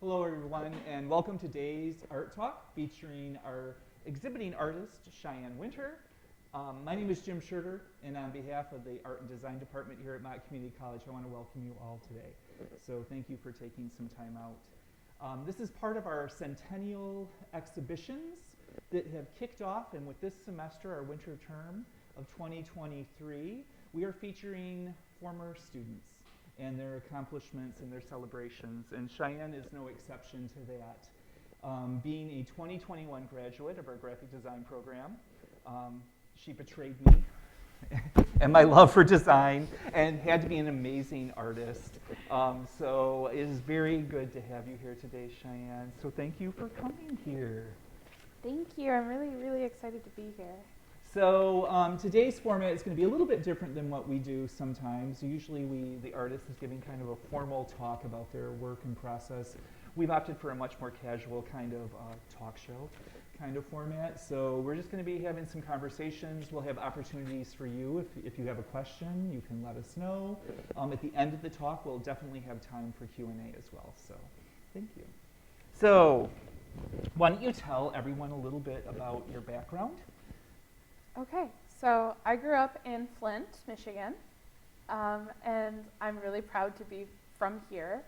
Hello everyone, and welcome to today's Art Talk featuring our exhibiting artist, Cheyenne Wyntar. My name is Jim Schurter, and on behalf of the Art and Design Department here at Mott Community College, I want to welcome you all today. So thank you for taking some time out. This is part of our centennial exhibitions that have kicked off, and with this semester, our winter term of 2023, we are featuring former students and their accomplishments and their celebrations. And Cheyenne is no exception to that. Being a 2021 graduate of our graphic design program, she betrayed me and my love for design and had to be an amazing artist. So it is very good to have you here today, Cheyenne. So thank you for coming here. Thank you. I'm really excited to be here. So today's format is going to be a little bit different than what we do sometimes. Usually the artist is giving kind of a formal talk about their work and process. We've opted for a much more casual kind of talk show kind of format. So we're just going to be having some conversations. We'll have opportunities for you. If you have a question, you can let us know. At the end of the talk, we'll definitely have time for Q&A as well. So thank you. So why don't you tell everyone a little bit about your background? Okay, so I grew up in Flint, Michigan, and I'm really proud to be from here.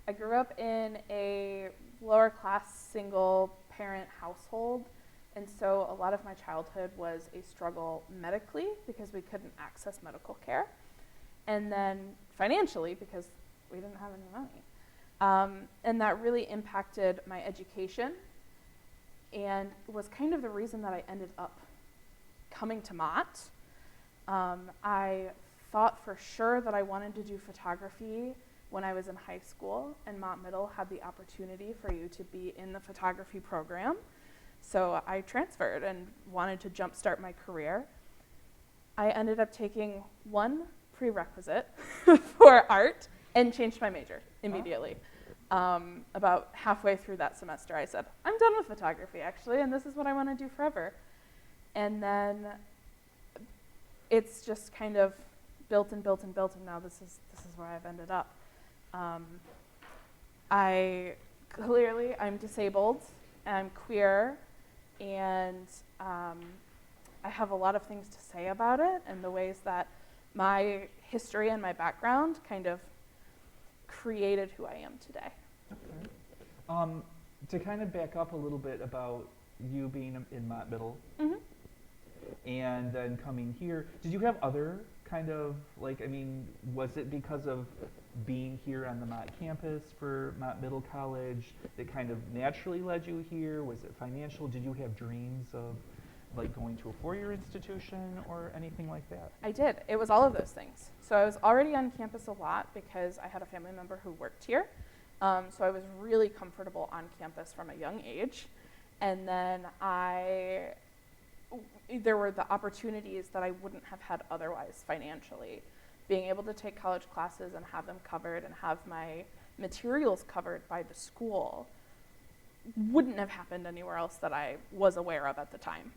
I grew up in a lower class single parent household, and so a lot of my childhood was a struggle medically because we couldn't access medical care, and then financially because we didn't have any money. And that really impacted my education and was kind of the reason that I ended up coming to Mott. I thought for sure that I wanted to do photography when I was in high school, and Mott Middle had the opportunity for you to be in the photography program. So I transferred and wanted to jumpstart my career. I ended up taking one prerequisite for art and changed my major immediately. About halfway through that semester, I said, I'm done with photography actually, and this is what I want to do forever. And then it's just kind of built and built and built, and now this is where I've ended up. I'm disabled, I'm queer, and I have a lot of things to say about it and the ways that my history and my background kind of created who I am today. Okay. To kind of back up a little bit about you being in Mott Middle, Mm-hmm. and then coming here, did you have other kind of, was it because of being here on the Mott campus for Mott Middle College that kind of naturally led you here? Was it financial? Did you have dreams of going to a four-year institution or anything like that? I did. It was all of those things. So I was already on campus a lot because I had a family member who worked here. So I was really comfortable on campus from a young age. And then there were the opportunities that I wouldn't have had otherwise financially. Being able to take college classes and have them covered and have my materials covered by the school wouldn't have happened anywhere else that I was aware of at the time.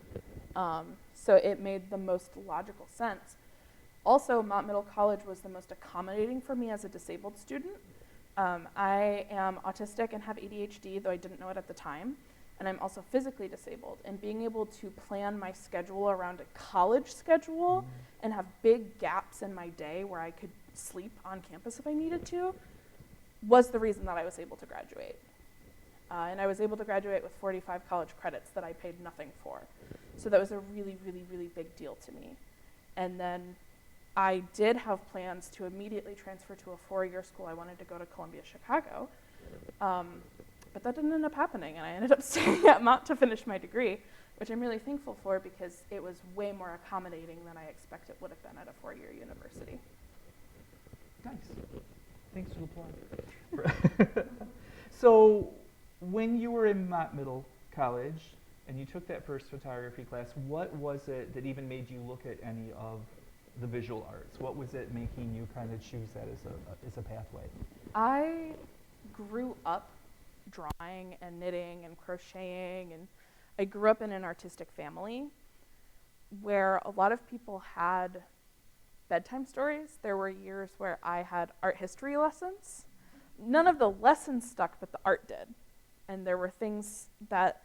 So it made the most logical sense. Also, Mott Middle College was the most accommodating for me as a disabled student. I am autistic and have ADHD, though I didn't know it at the time. And I'm also physically disabled. And being able to plan my schedule around a college schedule and have big gaps in my day where I could sleep on campus if I needed to was the reason that I was able to graduate. And I was able to graduate with 45 college credits that I paid nothing for. So that was a really big deal to me. And then I did have plans to immediately transfer to a four-year school. I wanted to go to Columbia, Chicago. But that didn't end up happening, and I ended up staying at Mott to finish my degree, which I'm really thankful for because it was way more accommodating than I expect it would have been at a four-year university. Nice. Thanks for the plug. So when you were in Mott Middle College and you took that first photography class, what was it that even made you look at any of the visual arts? What was it making you kind of choose that as a pathway? I grew up drawing and knitting and crocheting, and I grew up in an artistic family where a lot of people had bedtime stories. There were years where I had art history lessons none of the lessons stuck, but the art did. And there were things that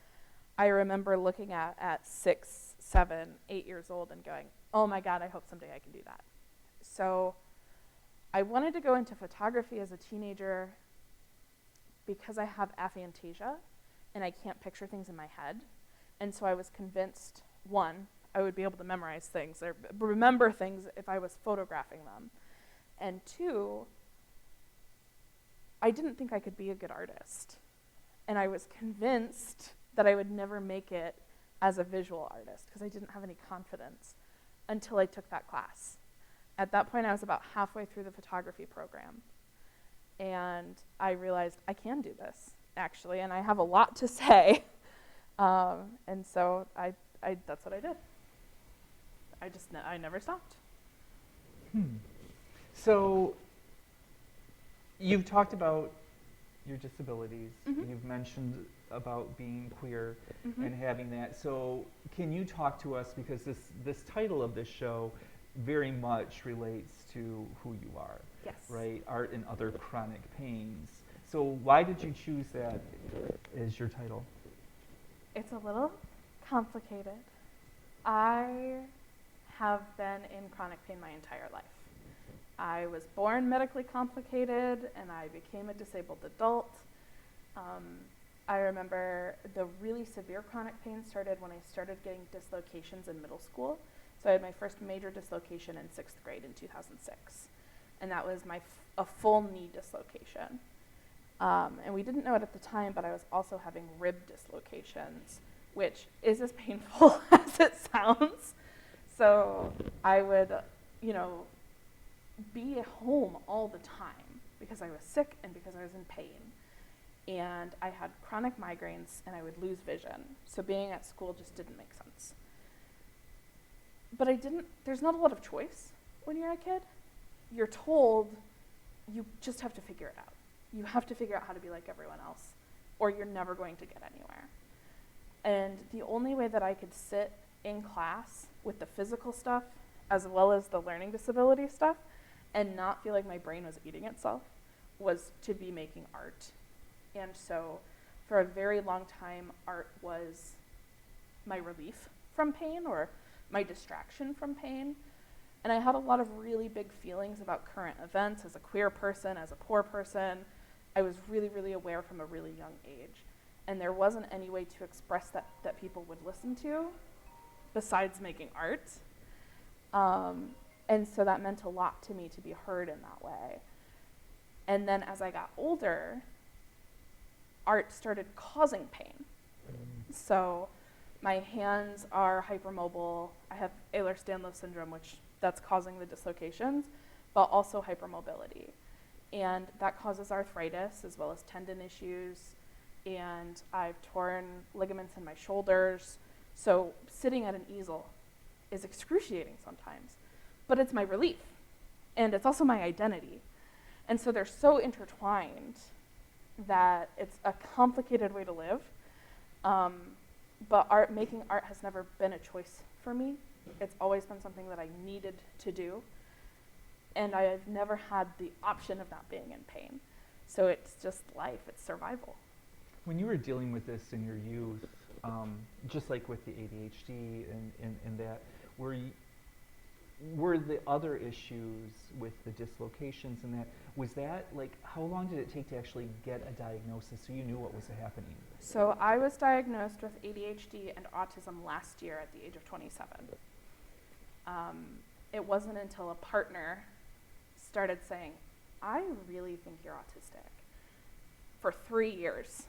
I remember looking at 6, 7, 8 years old and going, oh my God, I hope someday I can do that. So I wanted to go into photography as a teenager because I have aphantasia and I can't picture things in my head. And so I was convinced, one, I would be able to memorize things or remember things if I was photographing them. And two, I didn't think I could be a good artist. And I was convinced that I would never make it as a visual artist because I didn't have any confidence until I took that class. At that point, I was about halfway through the photography program. And I realized I can do this, actually, and I have a lot to say. And so that's what I did. I never stopped. So you've talked about your disabilities. Mm-hmm. You've mentioned about being queer Mm-hmm. and having that. So can you talk to us, because this title of this show very much relates to who you are, Yes. right? Art and other chronic pains. So why did you choose that as your title? It's a little complicated. I have been in chronic pain my entire life. I was born medically complicated and I became a disabled adult. I remember the really severe chronic pain started when I started getting dislocations in middle school. So I had my first major dislocation in 6th grade in 2006. And that was a full knee dislocation. And we didn't know it at the time, but I was also having rib dislocations, which is as painful as it sounds. So I would, be at home all the time because I was sick and because I was in pain. And I had chronic migraines and I would lose vision. So being at school just didn't make sense. But there's not a lot of choice when you're a kid. You're told you just have to figure it out. You have to figure out how to be like everyone else, or you're never going to get anywhere. And the only way that I could sit in class with the physical stuff as well as the learning disability stuff and not feel like my brain was eating itself was to be making art. And so for a very long time, art was my relief from pain or my distraction from pain. And I had a lot of really big feelings about current events as a queer person, as a poor person. I was really, really aware from a really young age. And there wasn't any way to express that people would listen to besides making art. And so that meant a lot to me to be heard in that way. And then as I got older, art started causing pain. So my hands are hypermobile. I have Ehlers-Danlos syndrome, which that's causing the dislocations, but also hypermobility. And that causes arthritis as well as tendon issues. And I've torn ligaments in my shoulders. So sitting at an easel is excruciating sometimes, but it's my relief. And it's also my identity. And so they're so intertwined that it's a complicated way to live. But making art has never been a choice for me. It's always been something that I needed to do. And I've never had the option of not being in pain. So it's just life, it's survival. When you were dealing with this in your youth, just like with the ADHD and that, were the other issues with the dislocations and that, was that like, how long did it take to actually get a diagnosis so you knew what was happening? So I was diagnosed with ADHD and autism last year at the age of 27. It wasn't until a partner started saying, I really think you're autistic, for 3 years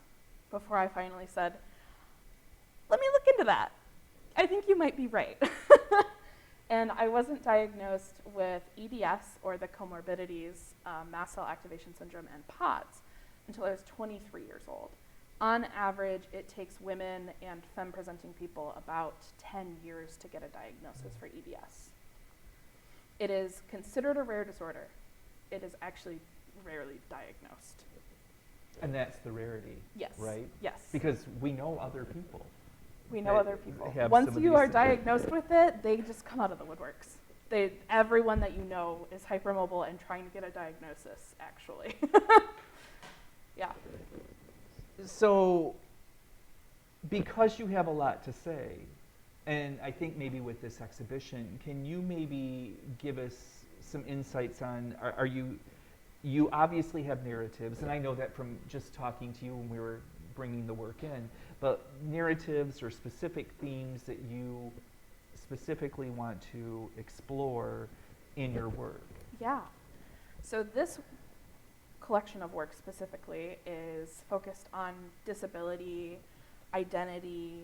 before I finally said, let me look into that. I think you might be right. And I wasn't diagnosed with EDS or the comorbidities, mast cell activation syndrome and POTS until I was 23 years old. On average, it takes women and femme-presenting people about 10 years to get a diagnosis for EDS. It is considered a rare disorder. It is actually rarely diagnosed. And that's the rarity, Yes. right? Yes. Because we know other people. We know other people. Have Once some of you these are things. diagnosed with it, they just come out of the woodworks. Everyone that you know is hypermobile and trying to get a diagnosis, actually. Yeah. So, because you have a lot to say, and I think maybe with this exhibition, can you maybe give us some insights on, are you obviously have narratives, and I know that from just talking to you when we were bringing the work in, but narratives or specific themes that you specifically want to explore in your work? Yeah. So this collection of work specifically is focused on disability, identity,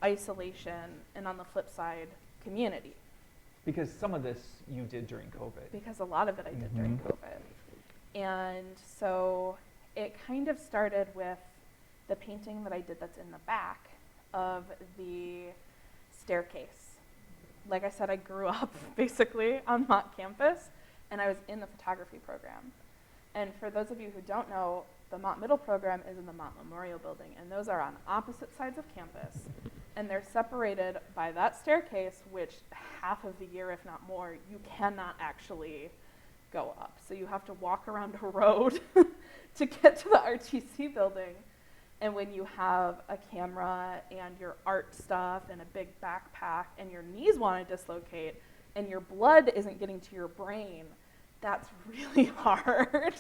isolation, and on the flip side, community. Because some of this you did during COVID. Because a lot of it I did during COVID. And so it kind of started with the painting that I did that's in the back of the staircase. Like I said, I grew up basically on Mott campus, and I was in the photography program. And for those of you who don't know, the Mott Middle program is in the Mott Memorial Building, and those are on opposite sides of campus. And they're separated by that staircase, which half of the year, if not more, you cannot actually go up. So you have to walk around a road to get to the RTC building. And when you have a camera and your art stuff and a big backpack and your knees want to dislocate and your blood isn't getting to your brain, that's really hard.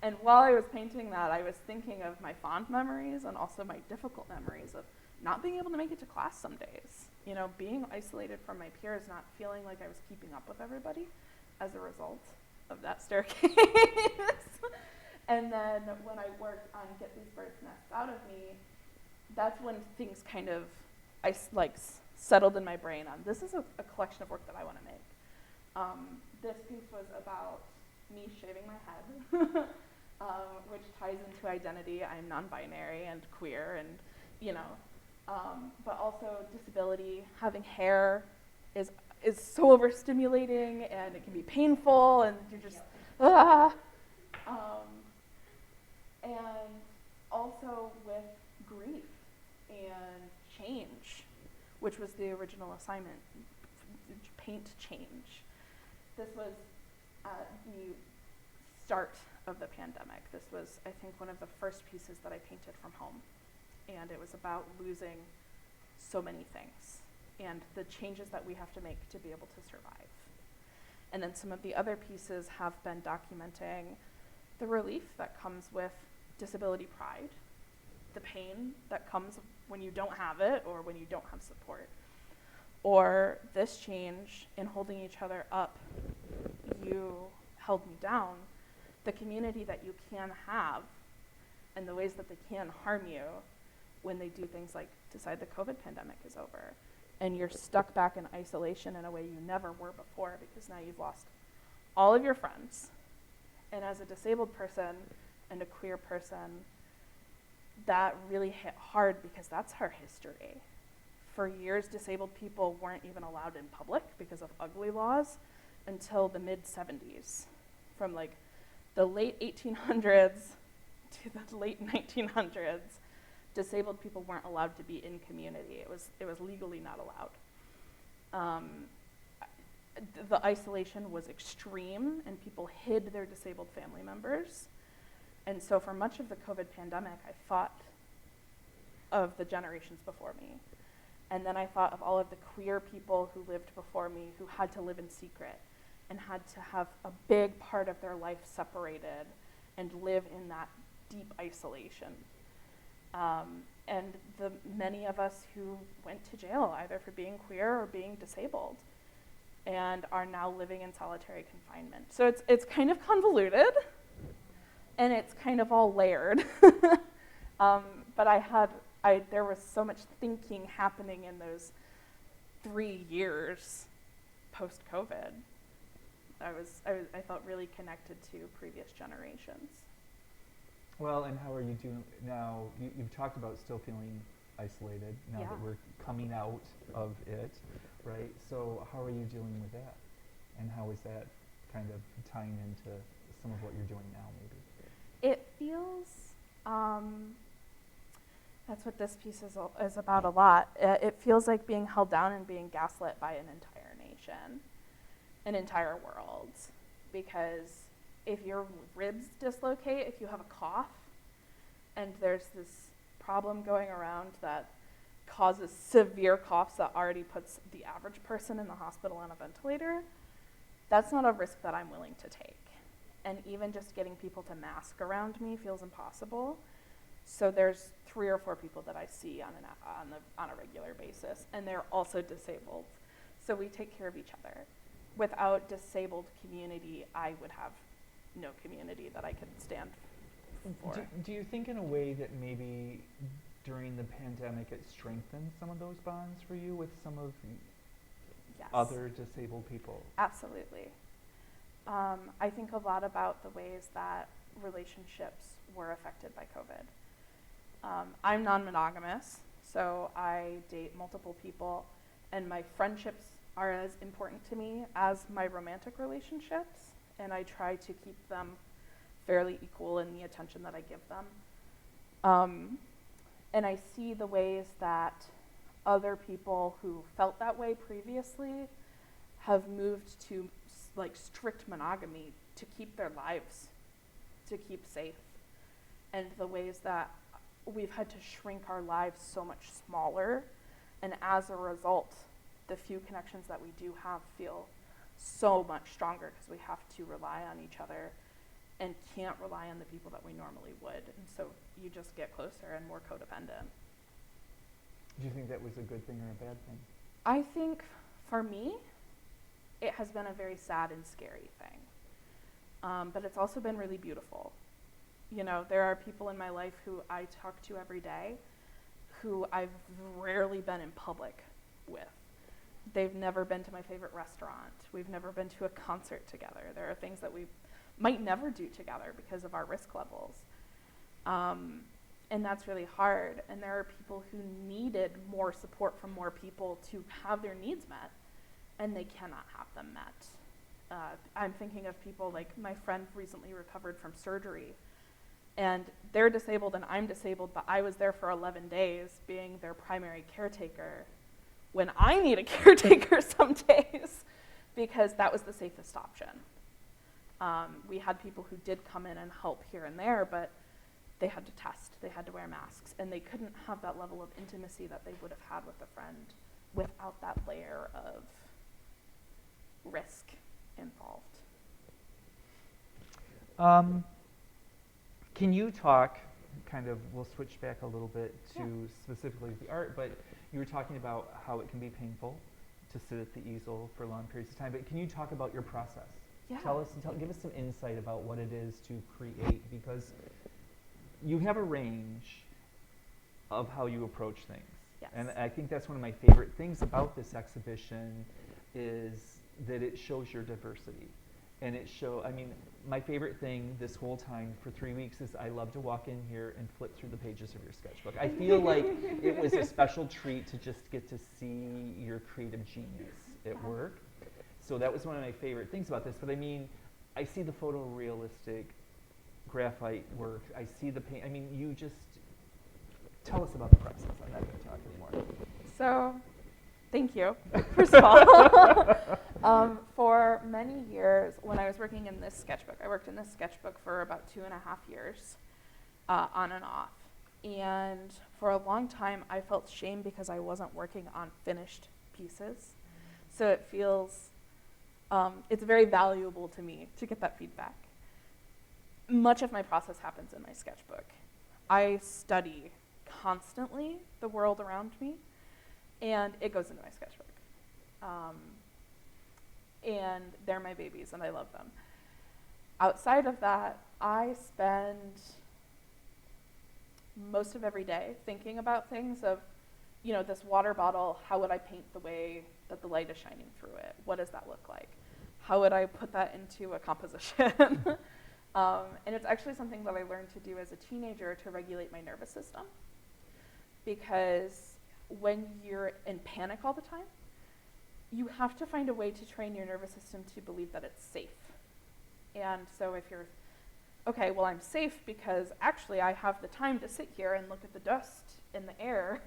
And while I was painting that, I was thinking of my fond memories and also my difficult memories of not being able to make it to class some days. You know, being isolated from my peers, not feeling like I was keeping up with everybody as a result of that staircase. And then when I worked on Get These Birds' Nests Out of Me, that's when things kind of, settled in my brain on, this is a collection of work that I want to make. This piece was about me shaving my head, which ties into identity. I'm non-binary and queer and, you know, but also disability. Having hair is so overstimulating and it can be painful and you're just, ah. And also with grief and change, which was the original assignment, paint change. This was the start of the pandemic. This was, I think, one of the first pieces that I painted from home. And it was about losing so many things and the changes that we have to make to be able to survive. And then some of the other pieces have been documenting the relief that comes with disability pride, the pain that comes when you don't have it or when you don't have support, or this change in holding each other up. You held me down, the community that you can have and the ways that they can harm you when they do things like decide the COVID pandemic is over and you're stuck back in isolation in a way you never were before because now you've lost all of your friends. And as a disabled person and a queer person, that really hit hard because that's our history. For years, disabled people weren't even allowed in public because of ugly laws until the mid-70s. From like the late 1800s to the late 1900s, disabled people weren't allowed to be in community. It was legally not allowed. The isolation was extreme and people hid their disabled family members. And so for much of the COVID pandemic, I thought of the generations before me. And then I thought of all of the queer people who lived before me who had to live in secret and had to have a big part of their life separated and live in that deep isolation. And the many of us who went to jail either for being queer or being disabled and are now living in solitary confinement. So it's kind of convoluted and it's kind of all layered. But there was so much thinking happening in those 3 years post-COVID. I felt really connected to previous generations. Well, and how are you doing now? You've talked about still feeling isolated now that we're coming out of it, right? So how are you dealing with that? And how is that kind of tying into some of what you're doing now, maybe? It feels, that's what this piece is about a lot. It feels like being held down and being gaslit by an entire nation, an entire world, because if your ribs dislocate, if you have a cough, and there's this problem going around that causes severe coughs that already puts the average person in the hospital on a ventilator, that's not a risk that I'm willing to take. And even just getting people to mask around me feels impossible. So there's 3 or 4 people that I see on a regular basis, and they're also disabled. So we take care of each other. Without disabled community, I would have no community that I could stand for. Do you think in a way that maybe during the pandemic it strengthened some of those bonds for you with some of Yes. other disabled people? Absolutely. I think a lot about the ways that relationships were affected by COVID. I'm non-monogamous, so I date multiple people, and my friendships are as important to me as my romantic relationships, and I try to keep them fairly equal in the attention that I give them. And I see the ways that other people who felt that way previously have moved to like strict monogamy to keep their lives, to keep safe, and the ways that we've had to shrink our lives so much smaller, and as a result, the few connections that we do have feel so much stronger because we have to rely on each other and can't rely on the people that we normally would, and so you just get closer and more codependent. Do you think that was a good thing or a bad thing? I think for me, it has been a very sad and scary thing. But it's also been really beautiful. You know, there are people in my life who I talk to every day who I've rarely been in public with. They've never been to my favorite restaurant. We've never been to a concert together. There are things that we might never do together because of our risk levels. And that's really hard. And there are people who needed more support from more people to have their needs met, and they cannot have them met. I'm thinking of people like my friend recently recovered from surgery, and they're disabled and I'm disabled, but I was there for 11 days being their primary caretaker when I need a caretaker some days, because that was the safest option. We had people who did come in and help here and there, but they had to test, they had to wear masks, and they couldn't have that level of intimacy that they would have had with a friend without that layer of risk involved. Can you talk, we'll switch back a little bit to specifically the art, but you were talking about how it can be painful to sit at the easel for long periods of time, but can you talk about your process? Yeah. Give us some insight about what it is to create, because you have a range of how you approach things. Yes. And I think that's one of my favorite things about this exhibition is that it shows your diversity. And my favorite thing this whole time for 3 weeks is I love to walk in here and flip through the pages of your sketchbook. I feel like it was a special treat to just get to see your creative genius at work. So that was one of my favorite things about this. But I see the photorealistic graphite work. I see the paint. You just tell us about the process. I'm not going to talk anymore. So, thank you, first of all. For many years, when I was working in this sketchbook, I worked in this sketchbook for about 2.5 years, on and off. And for a long time, I felt shame because I wasn't working on finished pieces. So it feels, it's very valuable to me to get that feedback. Much of my process happens in my sketchbook. I study constantly the world around me, and it goes into my sketchbook. And they're my babies, and I love them. Outside of that, I spend most of every day thinking about things of, this water bottle, how would I paint the way that the light is shining through it? What does that look like? How would I put that into a composition? And it's actually something that I learned to do as a teenager to regulate my nervous system. Because when you're in panic all the time, you have to find a way to train your nervous system to believe that it's safe. And so if you're, okay, well, I'm safe because actually I have the time to sit here and look at the dust in the air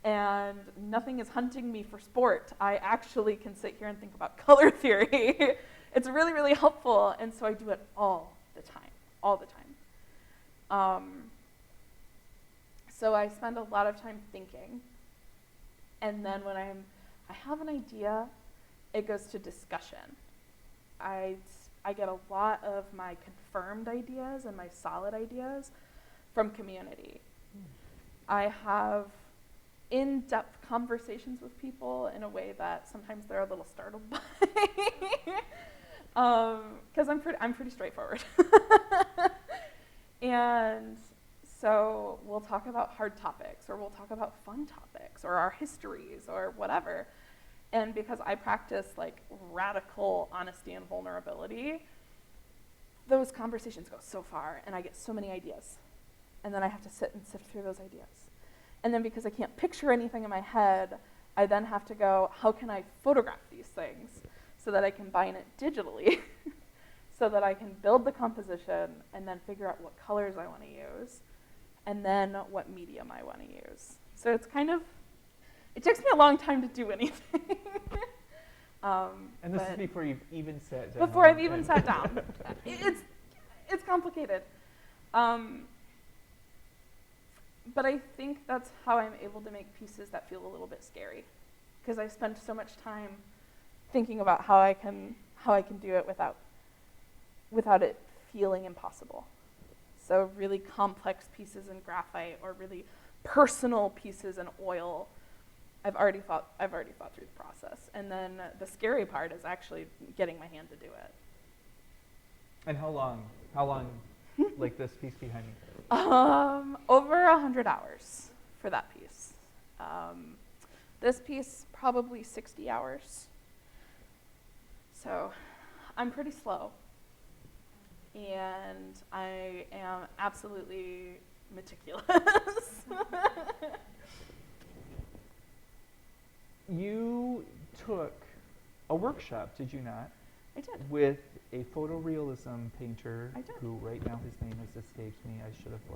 and nothing is hunting me for sport. I actually can sit here and think about color theory. It's really, really helpful, and so I do it all the time. So I spend a lot of time thinking, and then when I have an idea, it goes to discussion. I get a lot of my confirmed ideas and my solid ideas from community. I have in-depth conversations with people in a way that sometimes they're a little startled by, because I'm pretty straightforward. And so we'll talk about hard topics, or we'll talk about fun topics, or our histories, or whatever. And because I practice like radical honesty and vulnerability, those conversations go so far, and I get so many ideas. And then I have to sit and sift through those ideas. And then because I can't picture anything in my head, I then have to go, how can I photograph these things so that I can bind it digitally, so that I can build the composition and then figure out what colors I want to use, and then what medium I want to use. So it's kind of, it takes me a long time to do anything. And this is before you've even sat down. Before I've even sat down. It's complicated. But I think that's how I'm able to make pieces that feel a little bit scary, because I spend so much time thinking about how I can do it without it feeling impossible. So really complex pieces in graphite, or really personal pieces in oil, I've already thought through the process. And then the scary part is actually getting my hand to do it. And how long, like this piece behind me? Over 100 hours for that piece. This piece, probably 60 hours. So I'm pretty slow. And I am absolutely meticulous. You took a workshop, did you not? I did. With a photorealism painter. I did. Who right now his name has escaped me. I should have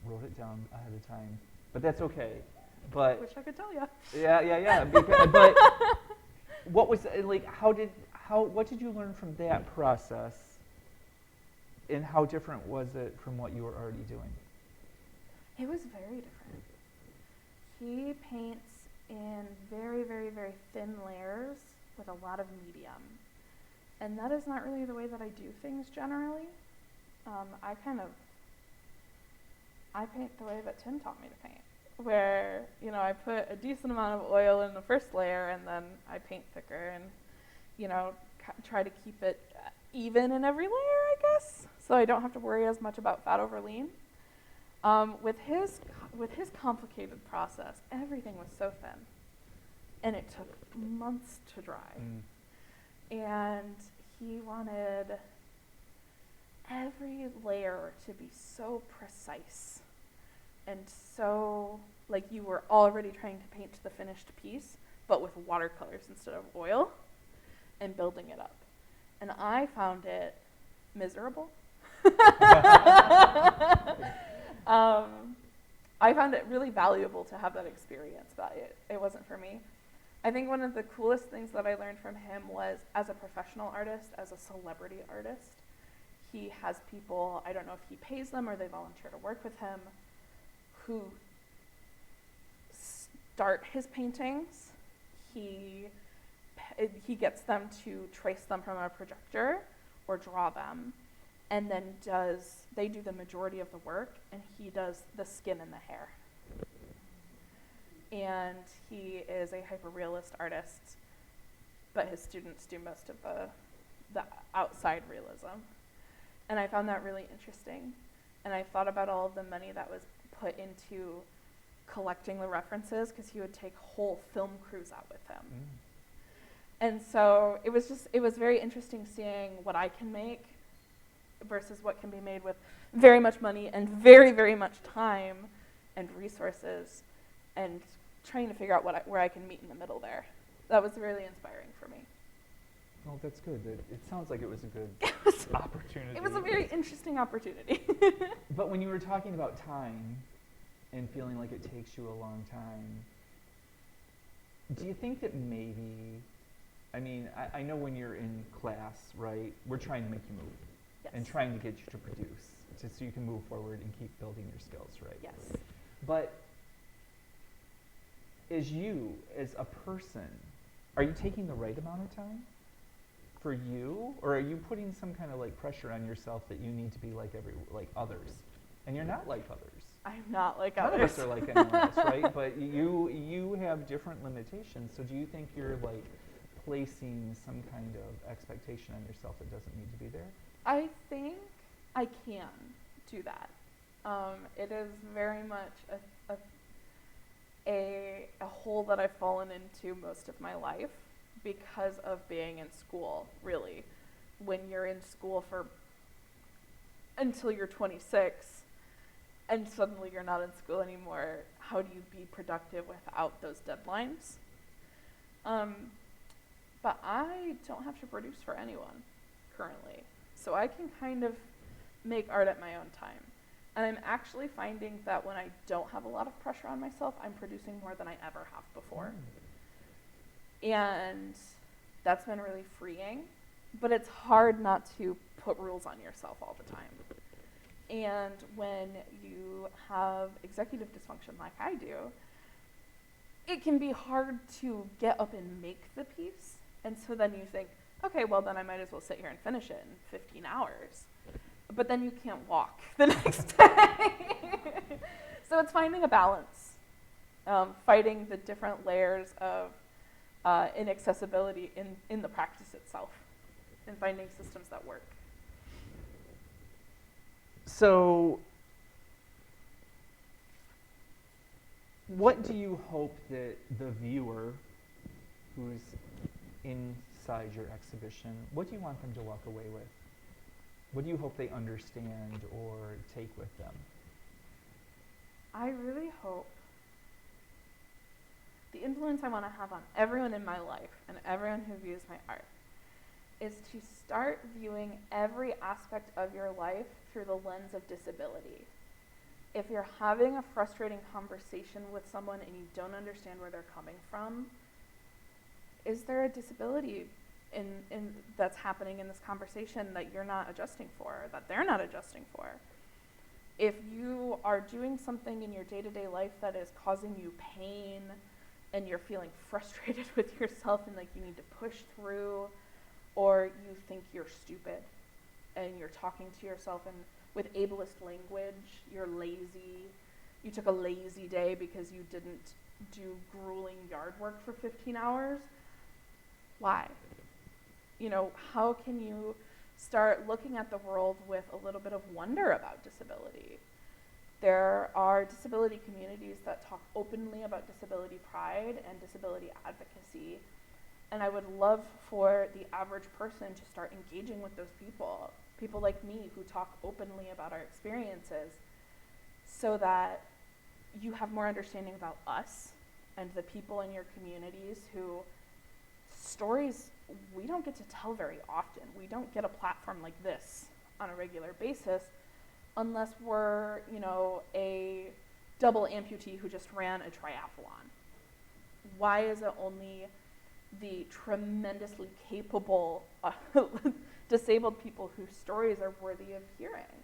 wrote it down ahead of time, but that's okay. But wish I could tell you. Yeah. But what was like? What did you learn from that process? And how different was it from what you were already doing? It was very different. He paints in very, very, very thin layers with a lot of medium. And that is not really the way that I do things generally. I paint the way that Tim taught me to paint, where, I put a decent amount of oil in the first layer, and then I paint thicker and, try to keep it even in every layer, I guess, so I don't have to worry as much about fat over lean. With his complicated process, everything was so thin, and it took months to dry. And he wanted every layer to be so precise, and so like you were already trying to paint the finished piece, but with watercolors instead of oil, and building it up. And I found it miserable. I found it really valuable to have that experience, but it wasn't for me. I think one of the coolest things that I learned from him was, as a professional artist, as a celebrity artist, he has people, I don't know if he pays them or they volunteer to work with him, who start his paintings. He gets them to trace them from a projector or draw them, and then they do the majority of the work, and he does the skin and the hair. And he is a hyper-realist artist, but his students do most of the outside realism. And I found that really interesting. And I thought about all of the money that was put into collecting the references, because he would take whole film crews out with him. And so it was very interesting seeing what I can make versus what can be made with very much money and very, very much time and resources, and trying to figure out where I can meet in the middle there. That was really inspiring for me. Well, that's good. It sounds like it was a good opportunity. It was a very interesting opportunity. But when you were talking about time and feeling like it takes you a long time, do you think that maybe I mean, I know when you're in class, right, we're trying to make you move Yes. and trying to get you to produce just so you can move forward and keep building your skills, right? Yes. But as you, as a person, are you taking the right amount of time for you, or are you putting some kind of like pressure on yourself that you need to be like others, and you're not like others? I'm not like None others. of us are like anyone else, right? But you have different limitations. So do you think you're like placing some kind of expectation on yourself that doesn't need to be there? I think I can do that. It is very much a hole that I've fallen into most of my life because of being in school, really. When you're in school for until you're 26 and suddenly you're not in school anymore, how do you be productive without those deadlines? But I don't have to produce for anyone currently. So I can kind of make art at my own time. And I'm actually finding that when I don't have a lot of pressure on myself, I'm producing more than I ever have before. And that's been really freeing. But it's hard not to put rules on yourself all the time. And when you have executive dysfunction like I do, it can be hard to get up and make the piece. And so then you think, okay, well then I might as well sit here and finish it in 15 hours. But then you can't walk the next day. So it's finding a balance, fighting the different layers of inaccessibility in the practice itself, and finding systems that work. So what do you hope that the viewer who's inside your exhibition, what do you want them to walk away with? What do you hope they understand or take with them? I really hope the influence I want to have on everyone in my life and everyone who views my art is to start viewing every aspect of your life through the lens of disability. If you're having a frustrating conversation with someone and you don't understand where they're coming from, is there a disability in that's happening in this conversation that you're not adjusting for, that they're not adjusting for? If you are doing something in your day-to-day life that is causing you pain and you're feeling frustrated with yourself and like you need to push through, or you think you're stupid and you're talking to yourself and with ableist language, you're lazy, you took a lazy day because you didn't do grueling yard work for 15 hours, why? You know, how can you start looking at the world with a little bit of wonder about disability? There are disability communities that talk openly about disability pride and disability advocacy. And I would love for the average person to start engaging with those people, people like me who talk openly about our experiences, so that you have more understanding about us and the people in your communities who stories we don't get to tell very often. We don't get a platform like this on a regular basis unless we're, you know, a double amputee who just ran a triathlon. Why is it only the tremendously capable disabled people whose stories are worthy of hearing?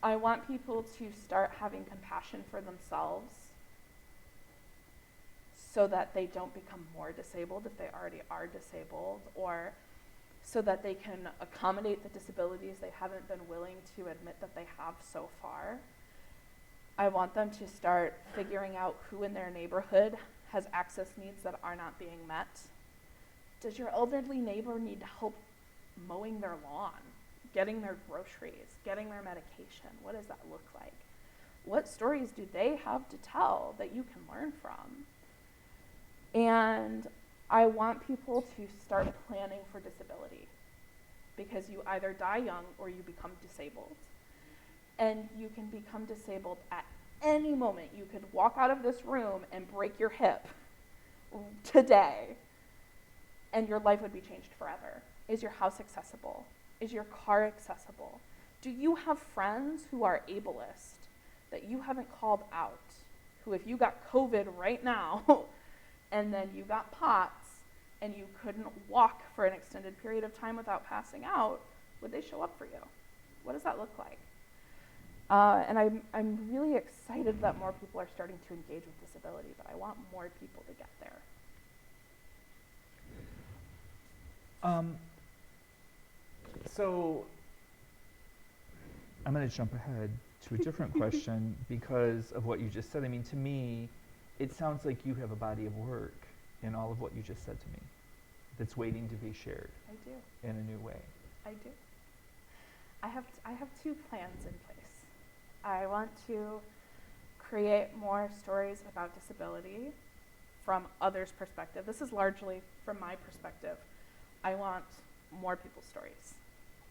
I want people to start having compassion for themselves so that they don't become more disabled if they already are disabled, or so that they can accommodate the disabilities they haven't been willing to admit that they have so far. I want them to start figuring out who in their neighborhood has access needs that are not being met. Does your elderly neighbor need help mowing their lawn, getting their groceries, getting their medication? What does that look like? What stories do they have to tell that you can learn from? And I want people to start planning for disability, because you either die young or you become disabled. And you can become disabled at any moment. You could walk out of this room and break your hip today, and your life would be changed forever. Is your house accessible? Is your car accessible? Do you have friends who are ableist that you haven't called out, who if you got COVID right now, and then you got POTS, and you couldn't walk for an extended period of time without passing out, would they show up for you? What does that look like? And I'm really excited that more people are starting to engage with disability, but I want more people to get there. So I'm going to jump ahead to a different question because of what you just said. I mean, to me, it sounds like you have a body of work in all of what you just said to me that's waiting to be shared. I do. In a new way. I do. I have 2 plans in place. I want to create more stories about disability from others' perspective. This is largely from my perspective. I want more people's stories.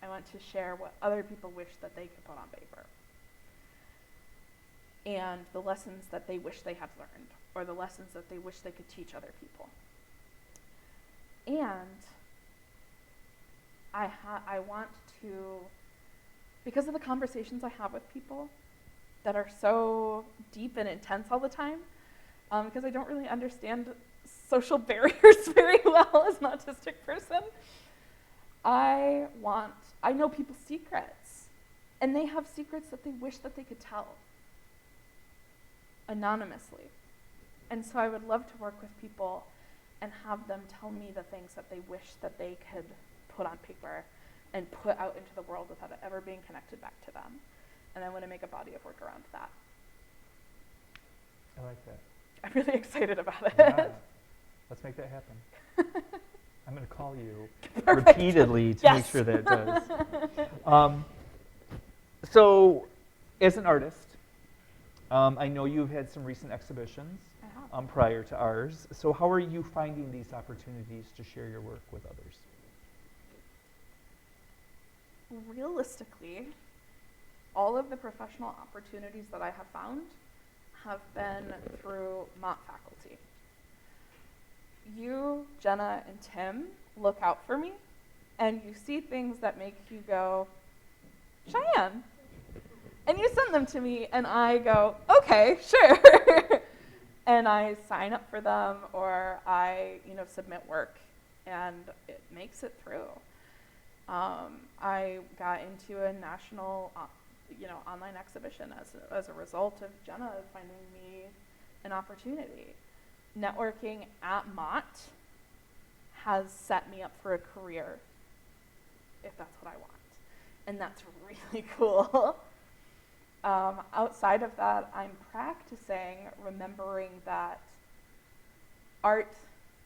I want to share what other people wish that they could put on paper. And the lessons that they wish they had learned, or the lessons that they wish they could teach other people. And I want to, because of the conversations I have with people that are so deep and intense all the time, because I don't really understand social barriers very well as an autistic person, I know people's secrets, and they have secrets that they wish that they could tell anonymously. And so I would love to work with people and have them tell me the things that they wish that they could put on paper and put out into the world without it ever being connected back to them. And I want to make a body of work around that. I like that. I'm really excited about it. Yeah. Let's make that happen. I'm going to call you Perfect. repeatedly to make Yes. sure that it does. So, as an artist, I know you've had some recent exhibitions I have. prior to ours. So how are you finding these opportunities to share your work with others? Realistically, all of the professional opportunities that I have found have been through Mott faculty. You, Jenna, and Tim look out for me, and you see things that make you go, Cheyenne. And you send them to me, and I go, okay, sure. And I sign up for them, or I, submit work, and it makes it through. I got into a national, online exhibition as a result of Jenna finding me an opportunity. Networking at Mott has set me up for a career, if that's what I want. And that's really cool. Outside of that, I'm practicing remembering that art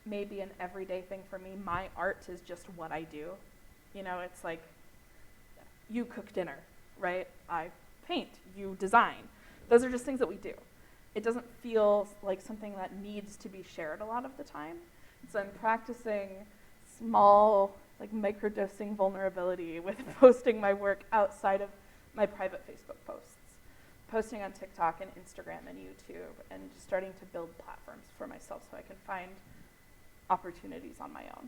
may be an everyday thing for me. My art is just what I do. It's like you cook dinner, right? I paint, you design. Those are just things that we do. It doesn't feel like something that needs to be shared a lot of the time. So I'm practicing small, microdosing vulnerability with posting my work outside of my private Facebook posts, posting on TikTok and Instagram and YouTube, and just starting to build platforms for myself so I can find opportunities on my own.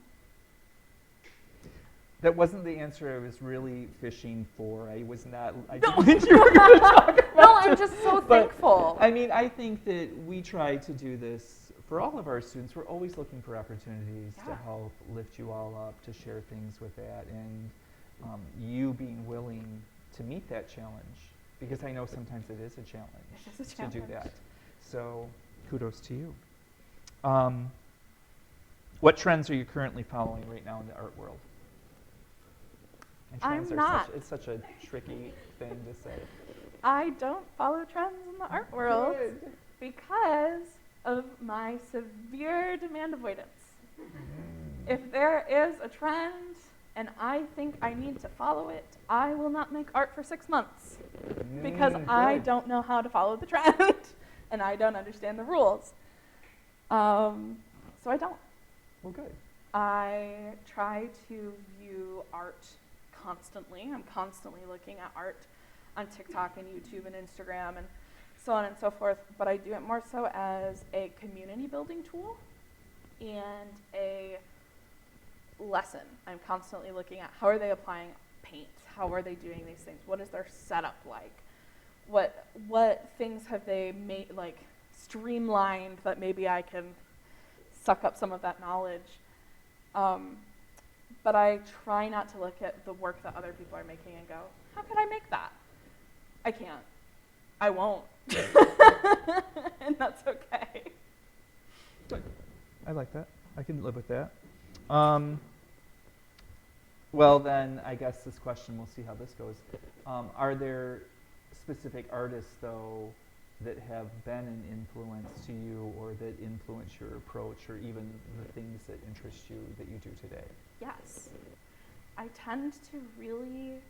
That wasn't the answer I was really fishing for. I was not. I No. didn't think you were going to talk about No, I'm it. just so But, thankful. I mean, I think that we try to do this for all of our students. We're always looking for opportunities to Yeah. help lift you all up, to share things with that, and you being willing to meet that challenge, because I know sometimes it is a challenge, It is a to do challenge. that. So kudos to you. What trends are you currently following right now in the art world? And trends I'm are not. It's such a tricky thing to say. I don't follow trends in the art world Good. because of my severe demand avoidance. If there is a trend and I think I need to follow it, I will not make art for 6 months because I Good. don't know how to follow the trend and I don't understand the rules. So I don't. Well, good. I try to view art constantly. I'm constantly looking at art on TikTok and YouTube and Instagram and so on and so forth, but I do it more so as a community building tool and a lesson. I'm constantly looking at how are they applying paint? How are they doing these things? What is their setup like? What things have they made, streamlined that maybe I can suck up some of that knowledge? But I try not to look at the work that other people are making and go, how could I make that? I can't. I won't. And that's okay. Good. I like that. I can live with that. Well, then, I guess this question, we'll see how this goes. Are there specific artists, though, that have been an influence to you or that influence your approach or even the things that interest you that you do today? Yes. I tend to really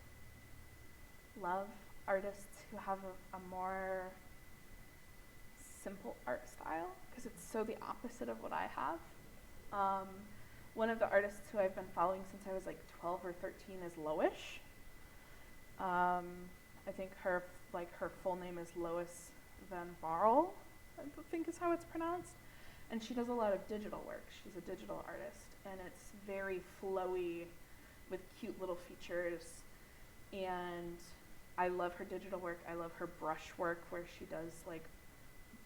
love artists who have a more simple art style because it's so the opposite of what I have. One of the artists who I've been following since I was like 12 or 13 is Loish. I think her full name is Lois Van Barl, I think is how it's pronounced. And she does a lot of digital work. She's a digital artist, and it's very flowy with cute little features. And I love her digital work. I love her brush work where she does like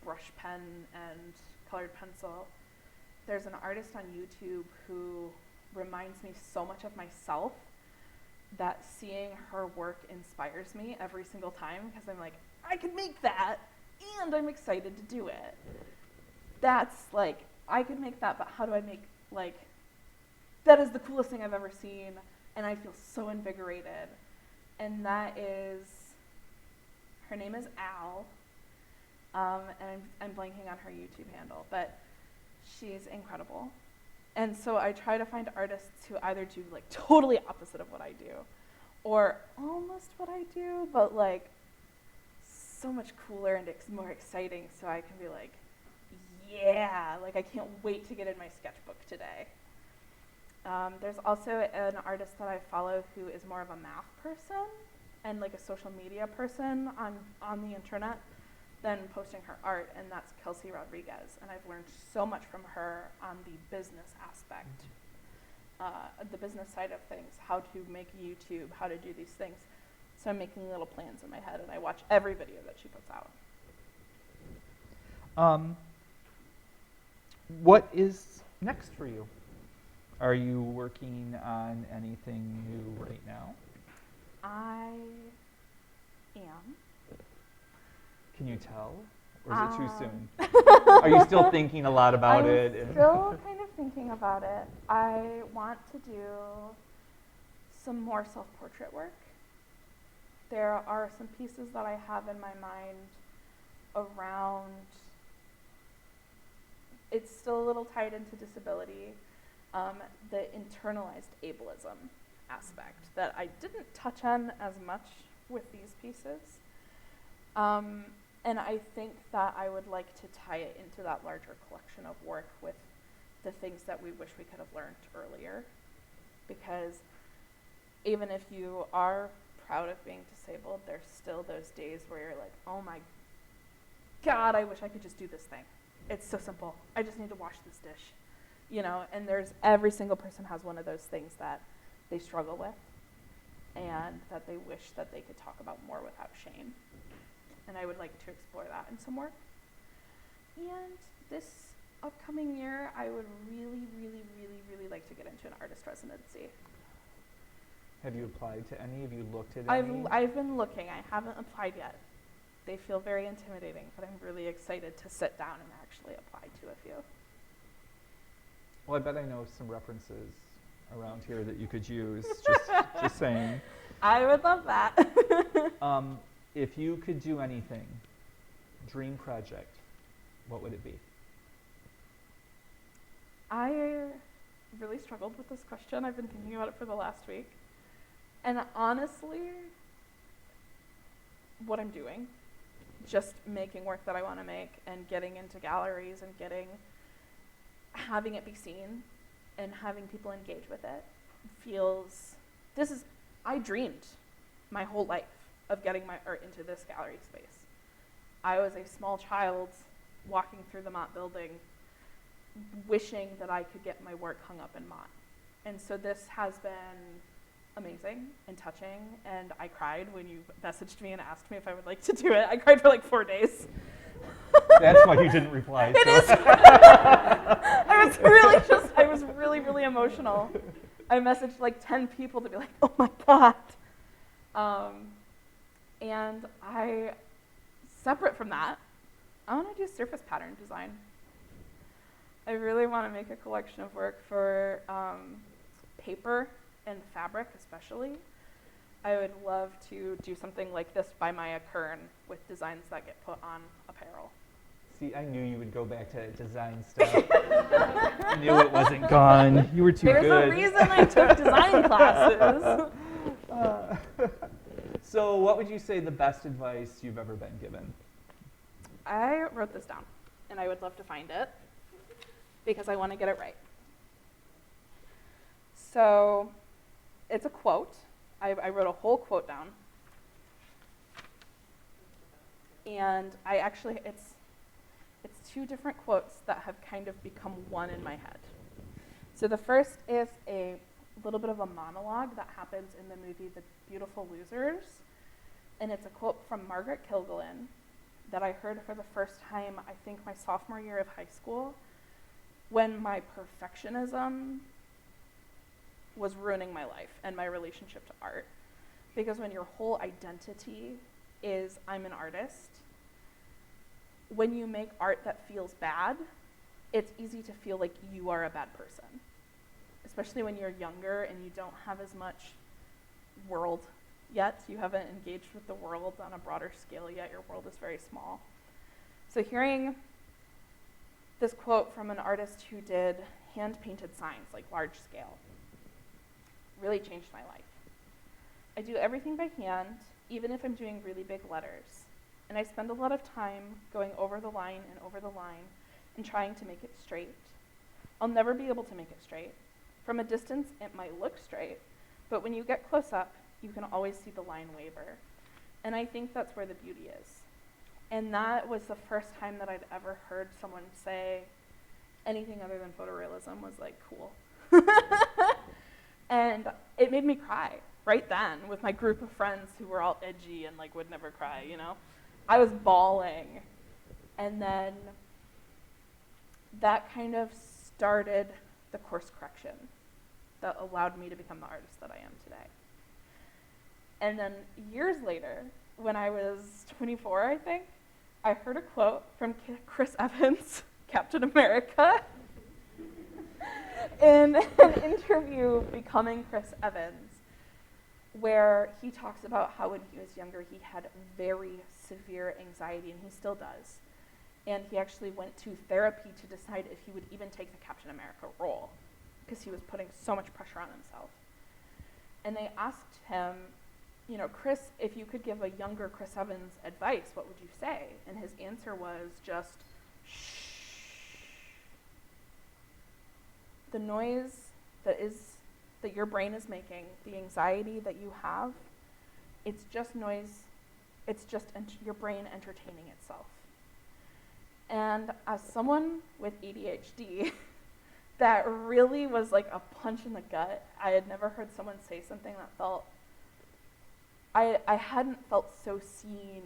brush pen and colored pencil. There's an artist on YouTube who reminds me so much of myself that seeing her work inspires me every single time because I'm like, I can make that and I'm excited to do it. That's like, I can make that, but how do I make, like, that is the coolest thing I've ever seen and I feel so invigorated. And that is, her name is Al, and I'm blanking on her YouTube handle, but she's incredible. And so I try to find artists who either do like totally opposite of what I do or almost what I do, but like so much cooler and more exciting so I can be like, yeah, like I can't wait to get in my sketchbook today. There's also an artist that I follow who is more of a math person and like a social media person on the internet than posting her art, and that's Kelsey Rodriguez. And I've learned so much from her on the business aspect, the business side of things, how to make YouTube, how to do these things. So I'm making little plans in my head, and I watch every video that she puts out. What is next for you? Are you working on anything new right now? I am. Can you tell? Or is it too soon? Are you still thinking a lot about it? I'm still kind of thinking about it. I want to do some more self-portrait work. There are some pieces that I have in my mind around, it's still a little tied into disability, the internalized ableism aspect that I didn't touch on as much with these pieces. And I think that I would like to tie it into that larger collection of work with the things that we wish we could have learned earlier. Because even if you are proud of being disabled, there's still those days where you're like, oh my God, I wish I could just do this thing. It's so simple. I just need to wash this dish. You know, and every single person has one of those things that they struggle with and that they wish that they could talk about more without shame. And I would like to explore that in some work. And this upcoming year, I would really, really, really, really like to get into an artist residency. Have you applied to any? Have you looked at any? I've been looking. I haven't applied yet. They feel very intimidating, but I'm really excited to sit down and actually apply to a few. Well, I bet I know some references around here that you could use. Just saying. I would love that. If you could do anything, dream project, what would it be? I really struggled with this question. I've been thinking about it for the last week. And honestly, what I'm doing, just making work that I want to make and getting into galleries and having it be seen and having people engage with it I dreamed my whole life of getting my art into this gallery space. I was a small child walking through the Mott building wishing that I could get my work hung up in Mott. And so this has been amazing and touching, and I cried when you messaged me and asked me if I would like to do it. I cried for like 4 days. That's why you didn't reply. It is. I was really, really emotional. I messaged like 10 people to be like, oh my God. And separate from that, I want to do surface pattern design. I really want to make a collection of work for paper and fabric especially. I would love to do something like this by Maya Kern with designs that get put on apparel. See, I knew you would go back to design stuff. I knew it wasn't gone. You were too good. There's a reason I took design classes. So what would you say the best advice you've ever been given? I wrote this down, and I would love to find it because I want to get it right. So it's a quote. I wrote a whole quote down. And it's two different quotes that have kind of become one in my head. So the first is a little bit of a monologue that happens in the movie The Beautiful Losers. And it's a quote from Margaret Kilgallen that I heard for the first time, I think my sophomore year of high school, when my perfectionism was ruining my life and my relationship to art. Because when your whole identity is I'm an artist, when you make art that feels bad, it's easy to feel like you are a bad person. Especially when you're younger and you don't have as much world yet. You haven't engaged with the world on a broader scale yet. Your world is very small. So hearing this quote from an artist who did hand-painted signs, like large scale, really changed my life. I do everything by hand, even if I'm doing really big letters. And I spend a lot of time going over the line and trying to make it straight. I'll never be able to make it straight. From a distance, it might look straight, but when you get close up, you can always see the line waver. And I think that's where the beauty is. And that was the first time that I'd ever heard someone say anything other than photorealism was like cool. And it made me cry right then with my group of friends who were all edgy and like would never cry, you know? I was bawling. And then that kind of started the course correction that allowed me to become the artist that I am today. And then years later, when I was 24, I think, I heard a quote from Chris Evans, Captain America, in an interview, Becoming Chris Evans, where he talks about how when he was younger, he had very severe anxiety, and he still does. And he actually went to therapy to decide if he would even take the Captain America role, because he was putting so much pressure on himself. And they asked him, you know, Chris, if you could give a younger Chris Evans advice, what would you say? And his answer was just, shh. The noise that your brain is making, the anxiety that you have, it's just noise. It's just your brain entertaining itself. And as someone with ADHD, that really was like a punch in the gut. I had never heard someone say something that felt, I hadn't felt so seen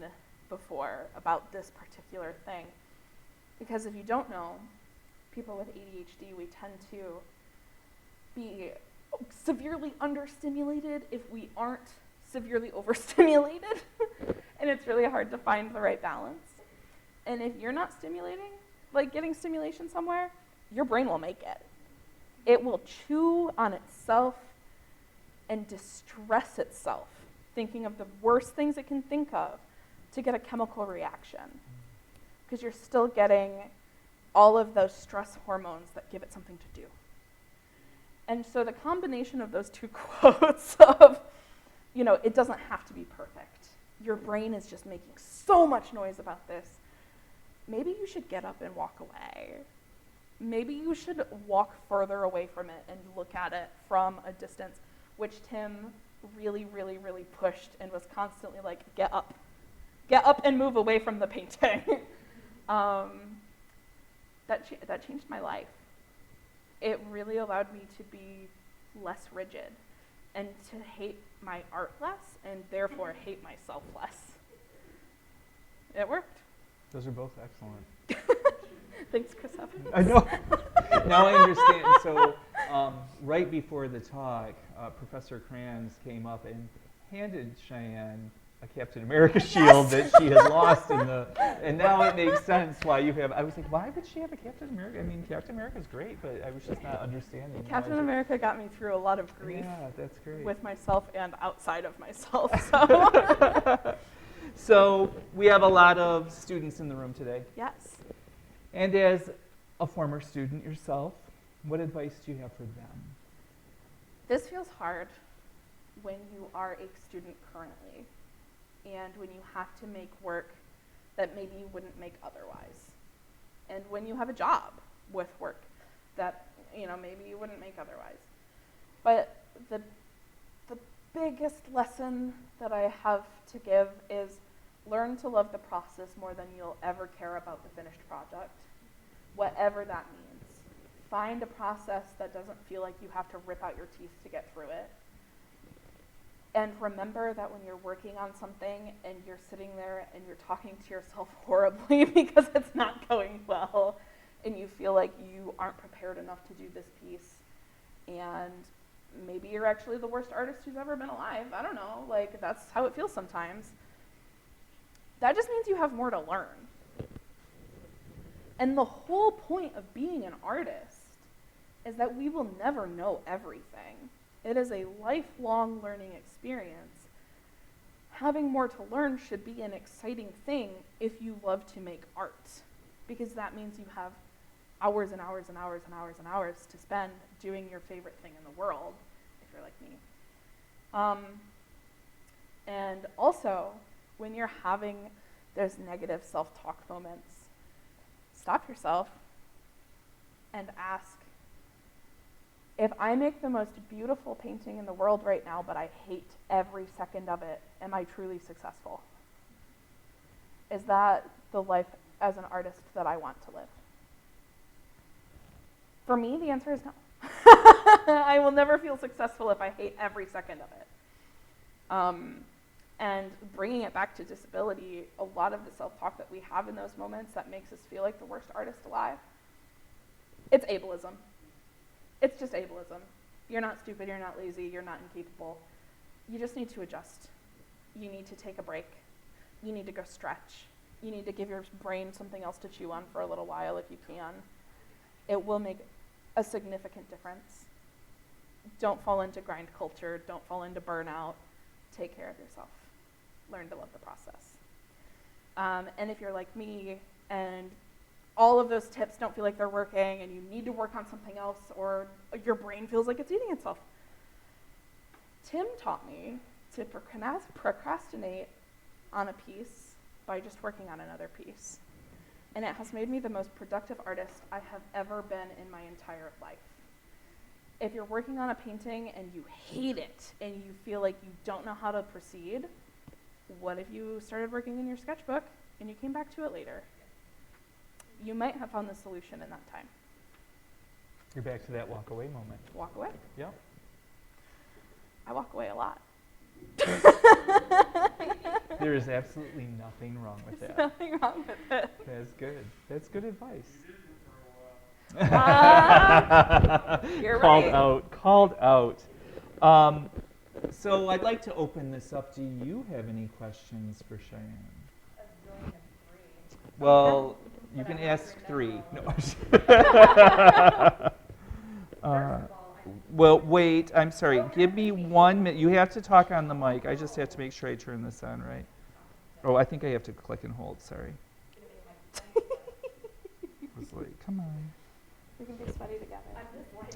before about this particular thing. Because if you don't know, people with ADHD, we tend to be severely understimulated if we aren't severely overstimulated. And it's really hard to find the right balance. And if you're not stimulating, like getting stimulation somewhere, your brain will make it. It will chew on itself and distress itself, thinking of the worst things it can think of to get a chemical reaction. Because you're still getting all of those stress hormones that give it something to do. And so the combination of those two quotes of, you know, it doesn't have to be perfect. Your brain is just making so much noise about this. Maybe you should get up and walk away. Maybe you should walk further away from it and look at it from a distance, which Tim really, really, really pushed and was constantly like, get up and move away from the painting. That changed my life. It really allowed me to be less rigid and to hate my art less and therefore hate myself less. It worked. Those are both excellent. Thanks, Chris Evans. I know. Now I understand. So right before the talk, Professor Kranz came up and handed Cheyenne a Captain America shield that she had lost in the, and now it makes sense why you have. I was like, why would she have a Captain America? I mean, Captain America's great, but I was just not understanding. Captain America got me through a lot of grief. Yeah, that's great. With myself and outside of myself. So. So we have a lot of students in the room today. Yes. And as a former student yourself, what advice do you have for them? This feels hard when you are a student currently and when you have to make work that maybe you wouldn't make otherwise. And when you have a job with work that, maybe you wouldn't make otherwise. But the biggest lesson that I have to give is learn to love the process more than you'll ever care about the finished project, whatever that means. Find a process that doesn't feel like you have to rip out your teeth to get through it. And remember that when you're working on something and you're sitting there and you're talking to yourself horribly because it's not going well and you feel like you aren't prepared enough to do this piece, and maybe you're actually the worst artist who's ever been alive. I don't know, that's how it feels sometimes. That just means you have more to learn. And the whole point of being an artist is that we will never know everything. It is a lifelong learning experience. Having more to learn should be an exciting thing if you love to make art, because that means you have hours and hours and hours and hours and hours to spend doing your favorite thing in the world, if you're like me. And also, when you're having those negative self-talk moments, stop yourself and ask, if I make the most beautiful painting in the world right now, but I hate every second of it, am I truly successful? Is that the life as an artist that I want to live? For me, the answer is no. I will never feel successful if I hate every second of it. And bringing it back to disability, a lot of the self-talk that we have in those moments that makes us feel like the worst artist alive, it's ableism. It's just ableism. You're not stupid, you're not lazy, you're not incapable. You just need to adjust. You need to take a break. You need to go stretch. You need to give your brain something else to chew on for a little while if you can. It will make a significant difference. Don't fall into grind culture. Don't fall into burnout. Take care of yourself. Learn to love the process. And if you're like me and all of those tips don't feel like they're working and you need to work on something else or your brain feels like it's eating itself, Tim taught me to procrastinate on a piece by just working on another piece. And it has made me the most productive artist I have ever been in my entire life. If you're working on a painting and you hate it and you feel like you don't know how to proceed, what if you started working in your sketchbook and you came back to it later? You might have found the solution in that time. You're back to that walk away moment. Walk away. Yep. I walk away a lot. There is absolutely nothing wrong with that. Nothing wrong with it. That's good. That's good advice. You're Called right. out. Called out. So I'd like to open this up. Do you have any questions for Cheyenne? Well, you can ask 3. No. Well, wait. I'm sorry. Give me 1 minute. You have to talk on the mic. I just have to make sure I turn this on right. Oh, I think I have to click and hold. Sorry. I was like, come on. We can be sweaty together.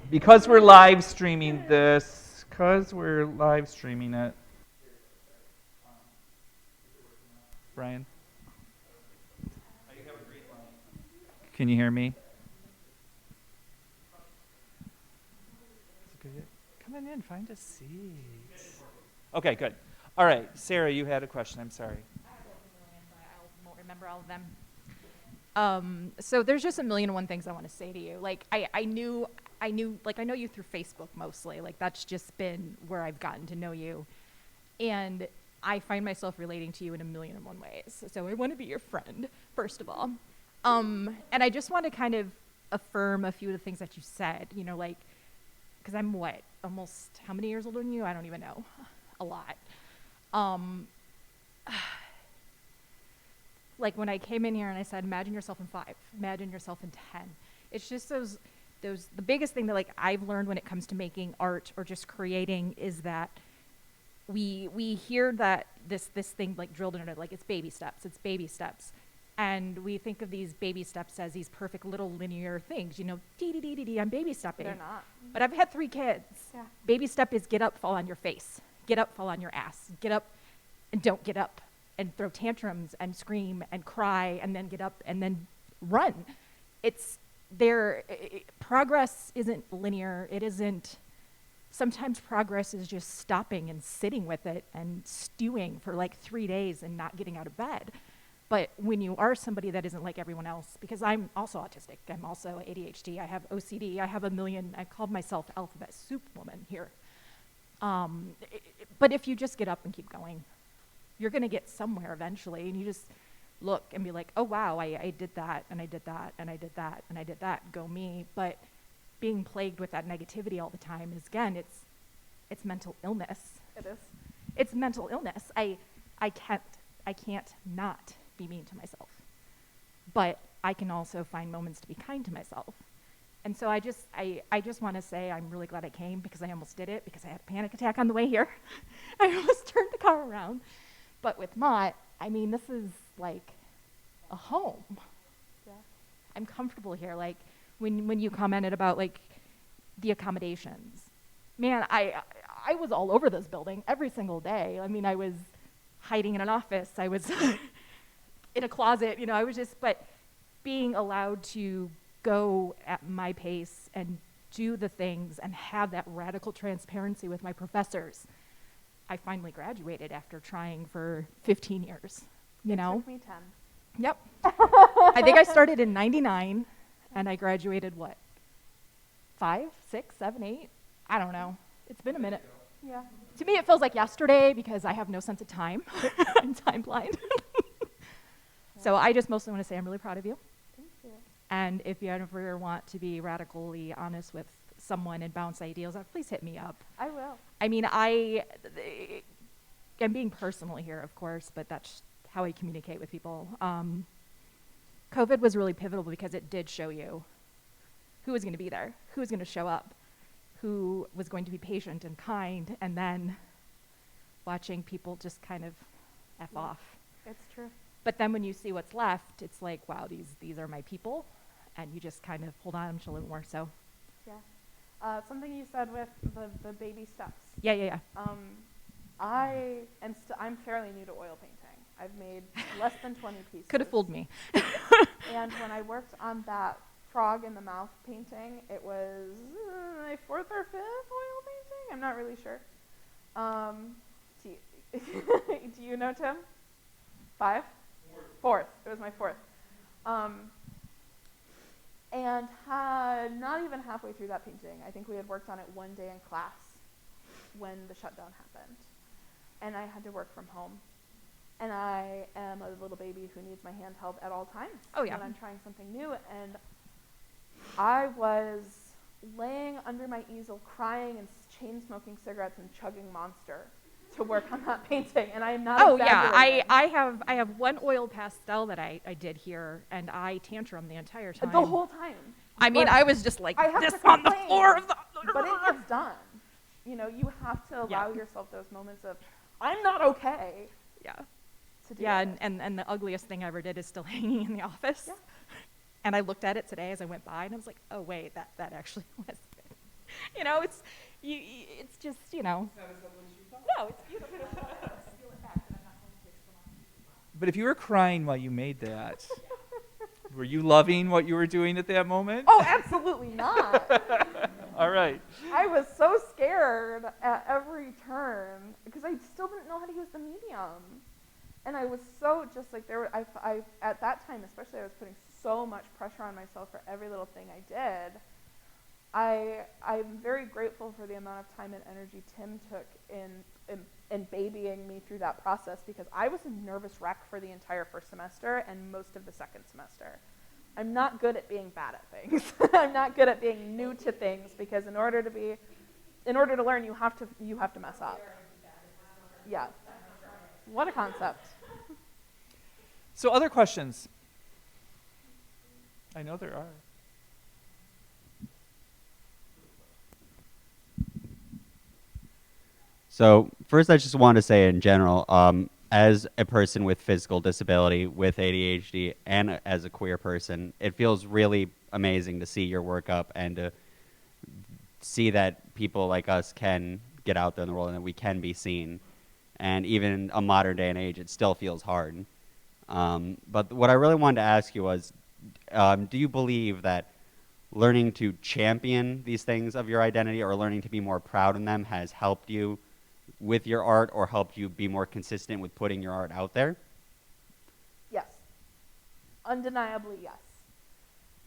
Because we're live streaming this. Because we're live streaming it. Brian? Can you hear me? Come on in, find a seat. Okay, good. All right, Sarah, you had a question. I'm sorry. I won't remember all of them. So there's just a million and one things I want to say to you. Like I know you through Facebook mostly. Like that's just been where I've gotten to know you, and I find myself relating to you in a million and one ways. So I want to be your friend, first of all. And I just want to kind of affirm a few of the things that you said, you know, like, because I'm what, almost how many years older than you? I don't even know. A lot. Like when I came in here and I said, imagine yourself in 5, imagine yourself in 10. It's just the biggest thing that like I've learned when it comes to making art or just creating is that we hear that this thing like drilled into it, like it's baby steps. And we think of these baby steps as these perfect little linear things, you know, dee, I'm baby stepping. They're not. But I've had 3 kids. Yeah. Baby step is get up, fall on your face. Get up, fall on your ass. Get up and don't get up and throw tantrums and scream and cry and then get up and then run. It's there. Progress isn't linear. It isn't. Sometimes progress is just stopping and sitting with it and stewing for like 3 days and not getting out of bed. But when you are somebody that isn't like everyone else, because I'm also autistic, I'm also ADHD, I have OCD, I have I called myself alphabet soup woman here. But if you just get up and keep going, you're gonna get somewhere eventually, and you just look and be like, oh wow, I did that, and I did that, and I did that, and I did that, go me. But being plagued with that negativity all the time is, again, it's mental illness. It is. It's mental illness. I can't not be mean to myself. But I can also find moments to be kind to myself. And so I just want to say I'm really glad I came, because I almost did it, because I had a panic attack on the way here. I almost turned the car around. But with Mott, I mean, this is like a home. Yeah. I'm comfortable here. Like when you commented about like the accommodations, man, I was all over this building every single day. I mean, I was hiding in an office. I was in a closet, you know, but being allowed to go at my pace and do the things and have that radical transparency with my professors. I finally graduated after trying for 15 years, you know? It took me 10. Yep. I think I started in 99 and I graduated what? 5, 6, 7, 8? I don't know. It's been a minute. Yeah. To me, it feels like yesterday because I have no sense of time. I'm time blind. So I just mostly want to say I'm really proud of you. Thank you. And if you ever want to be radically honest with someone and bounce ideas off, please hit me up. I will. I mean, I'm being personal here, of course, but that's how I communicate with people. COVID was really pivotal because it did show you who was going to be there, who was going to show up, who was going to be patient and kind, and then watching people just kind of F off. It's true. But then when you see what's left, it's like, wow, these are my people, and you just kind of hold on to a little more. So, Yeah. Something you said with the baby steps. yeah. I'm fairly new to oil painting. I've made less than 20 pieces. Could have fooled me. And when I worked on that frog in the mouth painting, it was my 4th or 5th oil painting. I'm not really sure. Do you know, Tim? 5? 4th. It was my 4th. And not even halfway through that painting, I think we had worked on it one day in class when the shutdown happened. And I had to work from home. And I am a little baby who needs my hand held at all times Oh, yeah. when I'm trying something new. And I was laying under my easel crying and chain smoking cigarettes and chugging Monster to work on that painting. And I am not exaggerating. I have one oil pastel that I did here, and I tantrum the entire time. The whole time. I mean, But I was just like I have this to on the complain, floor of the. But it gets done. You know, you have to allow Yeah. yourself those moments of, I'm not okay. Yeah. To do Yeah, it. and the ugliest thing I ever did is still hanging in the office. Yeah. And I looked at it today as I went by, and I was like, oh wait, that actually was good. You know, it's just, you know. No, it's beautiful. But if you were crying while you made that, were you loving what you were doing at that moment? Oh, absolutely not. All right. I was so scared at every turn because I still didn't know how to use the medium. And I was so just like I at that time especially, I was putting so much pressure on myself for every little thing I did. I'm very grateful for the amount of time and energy Tim took in babying me through that process, because I was a nervous wreck for the entire first semester and most of the second semester. I'm not good at being bad at things. I'm not good at being new to things, because in order to learn, you have to mess up. Yeah. What a concept. So other questions? I know there are. So first, I just want to say in general, as a person with physical disability, with ADHD, and as a queer person, it feels really amazing to see your work up and to see that people like us can get out there in the world and that we can be seen. And even in a modern day and age, it still feels hard. But what I really wanted to ask you was, do you believe that learning to champion these things of your identity or learning to be more proud in them has helped you with your art or helped you be more consistent with putting your art out there? Yes. Undeniably, yes.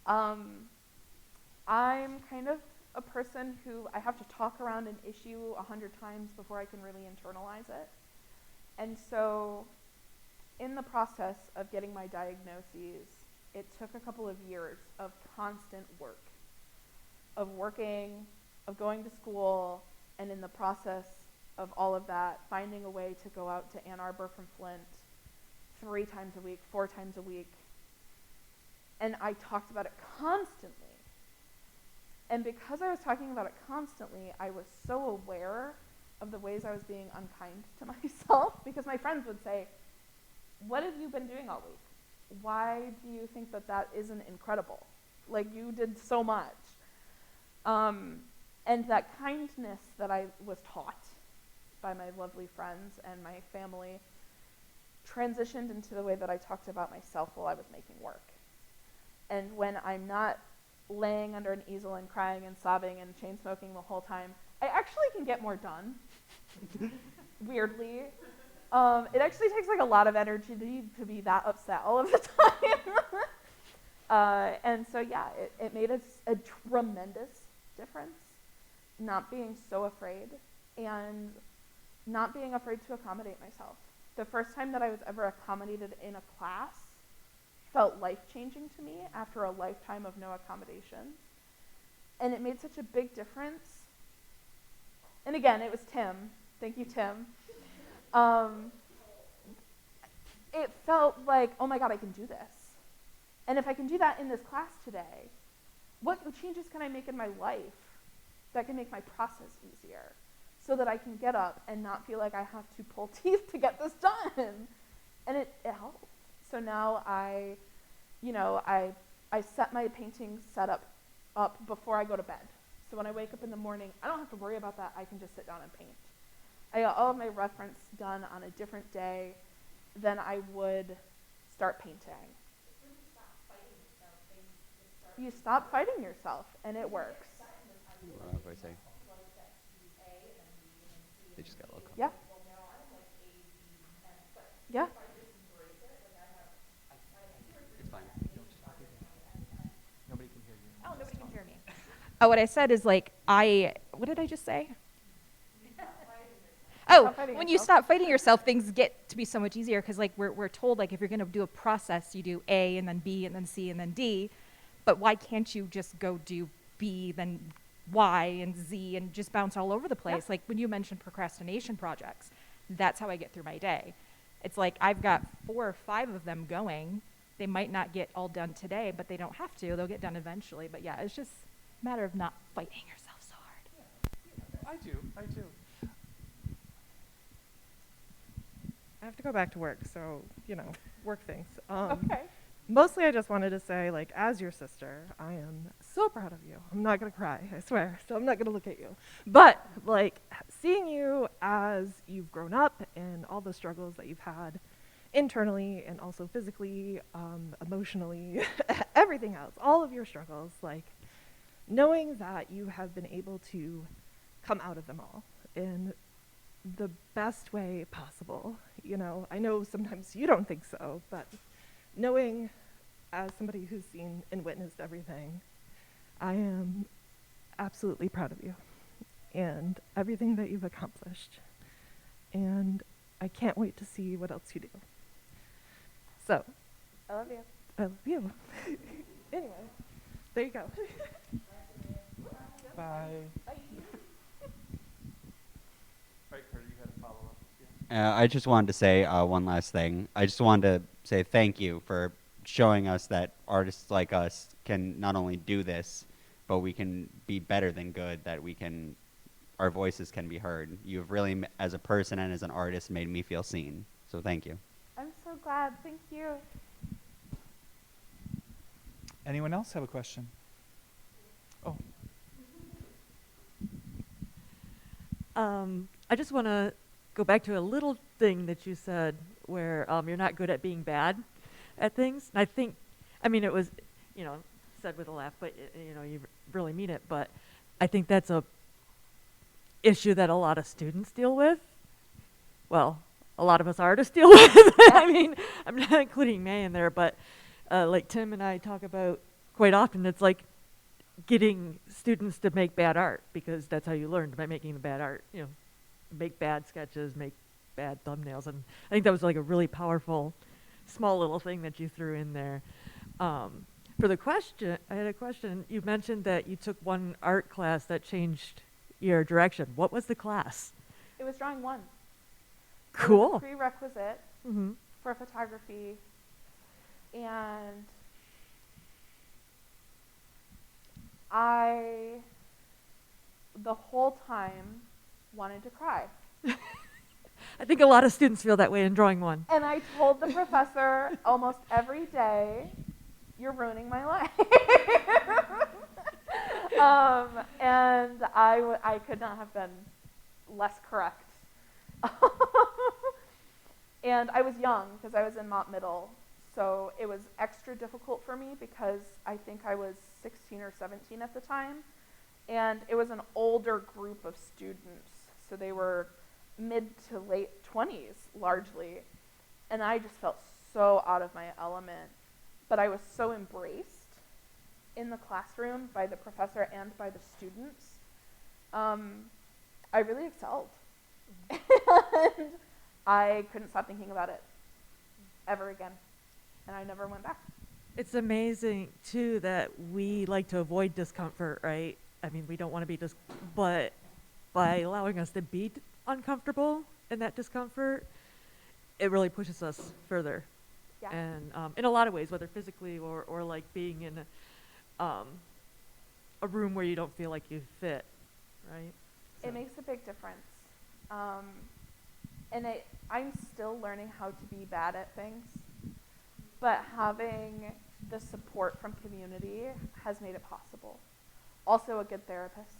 I'm kind of a person who I have to talk around an issue 100 times before I can really internalize it. And so in the process of getting my diagnoses, it took a couple of years of constant work, of working, of going to school, and in the process of all of that, finding a way to go out to Ann Arbor from Flint 3 times a week, 4 times a week. And I talked about it constantly. And because I was talking about it constantly, I was so aware of the ways I was being unkind to myself, because my friends would say, "What have you been doing all week? Why do you think that that isn't incredible? Like, you did so much." And that kindness that I was taught by my lovely friends and my family transitioned into the way that I talked about myself while I was making work. And when I'm not laying under an easel and crying and sobbing and chain smoking the whole time, I actually can get more done. Weirdly. It actually takes like a lot of energy to be that upset all of the time. And so yeah, it made a tremendous difference, not being so afraid and not being afraid to accommodate myself. The first time that I was ever accommodated in a class felt life-changing to me after a lifetime of no accommodation. And it made such a big difference. And again, it was Tim. Thank you, Tim. It felt like, oh my God, I can do this. And if I can do that in this class today, what changes can I make in my life that can make my process easier so that I can get up and not feel like I have to pull teeth to get this done? And it helped. So now I set my painting setup up before I go to bed. So when I wake up in the morning, I don't have to worry about that. I can just sit down and paint. I got all of my reference done on a different day than I would start painting. You stop fighting yourself, and it works. What do I say? They just got a little Yeah. Yeah. It's fine. Nobody can hear you. Oh, nobody can hear me. Oh, what I said is like, what did I just say? Oh, Stop fighting when you yourself. stop fighting yourself, things get to be so much easier because like we're told like if you're going to do a process, you do A and then B and then C and then D. But why can't you just go do B, then Y and Z and just bounce all over the place? Yeah. Like when you mentioned procrastination projects, that's how I get through my day. It's like I've got 4 or 5 of them going. They might not get all done today, but they don't have to. They'll get done eventually. But yeah, it's just a matter of not fighting yourself so hard. I do. I have to go back to work, so, work things. Okay. Mostly I just wanted to say, like, as your sister, I am so proud of you. I'm not going to cry, I swear, so I'm not going to look at you. But, like, seeing you as you've grown up and all the struggles that you've had internally and also physically, emotionally, everything else, all of your struggles, like, knowing that you have been able to come out of them all in the best way possible. I know sometimes you don't think so, but knowing as somebody who's seen and witnessed everything, I am absolutely proud of you and everything that you've accomplished. And I can't wait to see what else you do. So, I love you. I love you. Anyway, there you go. Bye. All right, Carter, you had a follow-up. I just wanted to say one last thing. I just wanted to say thank you for showing us that artists like us can not only do this, but we can be better than good, that we can, our voices can be heard. You've really, as a person and as an artist, made me feel seen. So thank you. I'm so glad. Thank you. Anyone else have a question? Oh, I just want to go back to a little thing that you said where you're not good at being bad at things. And I think, I mean, it was, said with a laugh, but, you really mean it. But I think that's a issue that a lot of students deal with. Well, a lot of us artists deal with. I mean, I'm not including May in there, but like Tim and I talk about quite often, it's like getting students to make bad art, because that's how you learn, by making the bad art, make bad sketches, make bad thumbnails. And I think that was like a really powerful, small little thing that you threw in there. For the question, I had a question. You mentioned that you took one art class that changed your direction. What was the class? It was drawing one. It was Cool. a prerequisite Mm-hmm. for photography, and I, the whole time, wanted to cry. I think a lot of students feel that way in drawing one. And I told the professor almost every day, "You're ruining my life." And I could not have been less correct. And I was young, because I was in Mott Middle, so it was extra difficult for me because I think I was 16 or 17 at the time, and it was an older group of students, so they were mid to late 20s largely, and I just felt so out of my element, but I was so embraced in the classroom by the professor and by the students. I really excelled. And I couldn't stop thinking about it ever again, and I never went back. It's amazing too that we like to avoid discomfort, right? I mean, we don't want to be but by allowing us to be uncomfortable in that discomfort, it really pushes us further. Yeah. And in a lot of ways, whether physically or like being in a room where you don't feel like you fit, right? So. It makes a big difference. And I'm still learning how to be bad at things, but having the support from community has made it possible. Also a good therapist.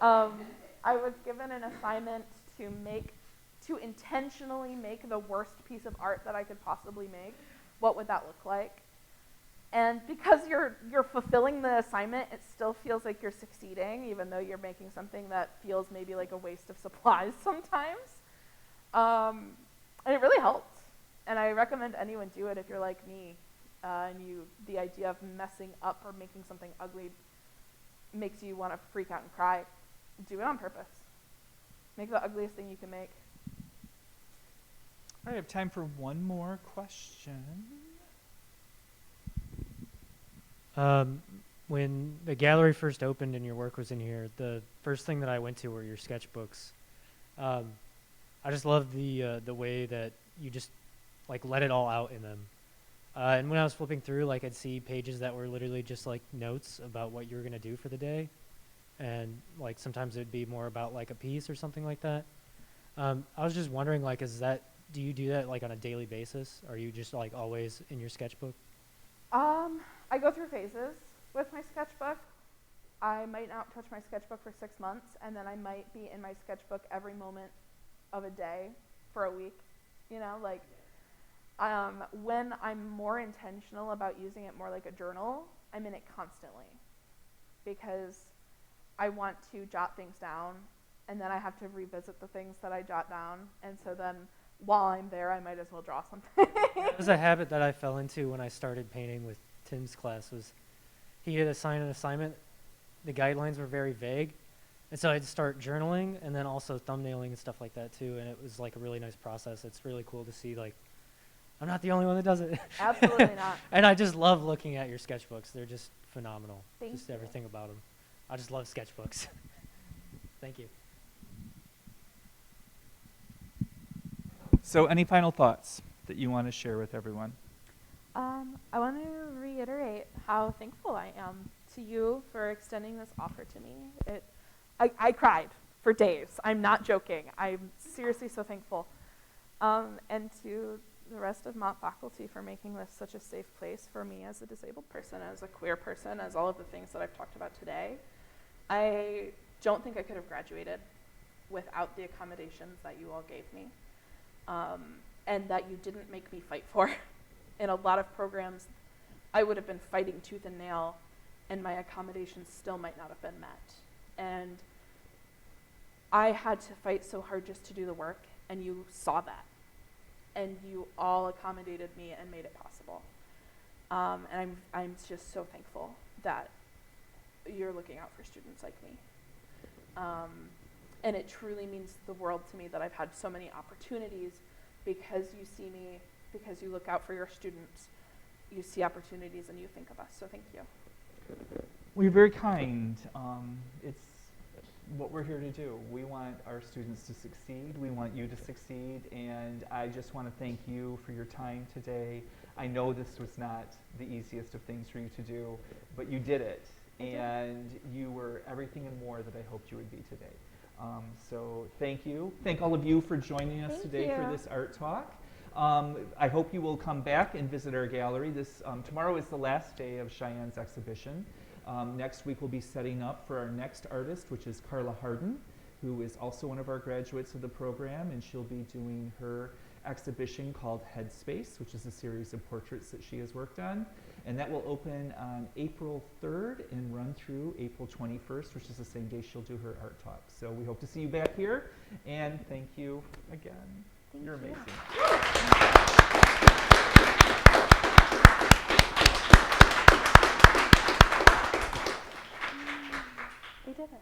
I was given an assignment to intentionally make the worst piece of art that I could possibly make. What would that look like? And because you're fulfilling the assignment, it still feels like you're succeeding, even though you're making something that feels maybe like a waste of supplies sometimes. And it really helped. And I recommend anyone do it if you're like me, and the idea of messing up or making something ugly makes you want to freak out and cry. Do it on purpose. Make the ugliest thing you can make. I have time for one more question. When the gallery first opened and your work was in here, the first thing that I went to were your sketchbooks. I just love the way that you just like let it all out in them. And when I was flipping through, like I'd see pages that were literally just like notes about what you were gonna do for the day, and like sometimes it'd be more about like a piece or something like that. I was just wondering, like, do you do that like on a daily basis? Or are you just like always in your sketchbook? I go through phases with my sketchbook. I might not touch my sketchbook for 6 months, and then I might be in my sketchbook every moment of a day for a week. When I'm more intentional about using it more like a journal, I'm in it constantly, because I want to jot things down, and then I have to revisit the things that I jot down, and so then while I'm there, I might as well draw something. That was a habit that I fell into when I started painting with Tim's class. Was he had assigned an assignment, the guidelines were very vague, and so I'd start journaling and then also thumbnailing and stuff like that too, and it was like a really nice process. It's really cool to see like I'm not the only one that does it. Absolutely not. And I just love looking at your sketchbooks. They're just phenomenal. Thank Just you. everything about them. I just love sketchbooks. Thank you. So any final thoughts that you want to share with everyone? I want to reiterate how thankful I am to you for extending this offer to me. I cried for days. I'm not joking. I'm seriously so thankful. And to the rest of Mott faculty for making this such a safe place for me as a disabled person, as a queer person, as all of the things that I've talked about today. I don't think I could have graduated without the accommodations that you all gave me, and that you didn't make me fight for. In a lot of programs, I would have been fighting tooth and nail, and my accommodations still might not have been met. And I had to fight so hard just to do the work, and you saw that. And you all accommodated me and made it possible. And I'm just so thankful that you're looking out for students like me. And it truly means the world to me that I've had so many opportunities because you see me, because you look out for your students, you see opportunities and you think of us. So thank you. Well, you're very kind. It's what we're here to do. We want our students to succeed. We want you to succeed. And I just want to thank you for your time today. I know this was not the easiest of things for you to do, but you did it. And you were everything and more that I hoped you would be today. So thank you. Thank all of you for joining us today for this art talk. I hope you will come back and visit our gallery. Tomorrow is the last day of Cheyenne's exhibition. Next week we'll be setting up for our next artist, which is Carla Harden, who is also one of our graduates of the program, and she'll be doing her exhibition called Headspace, which is a series of portraits that she has worked on. And that will open on April 3rd and run through April 21st, which is the same day she'll do her art talk. So we hope to see you back here, and thank you again. You're amazing. We did it.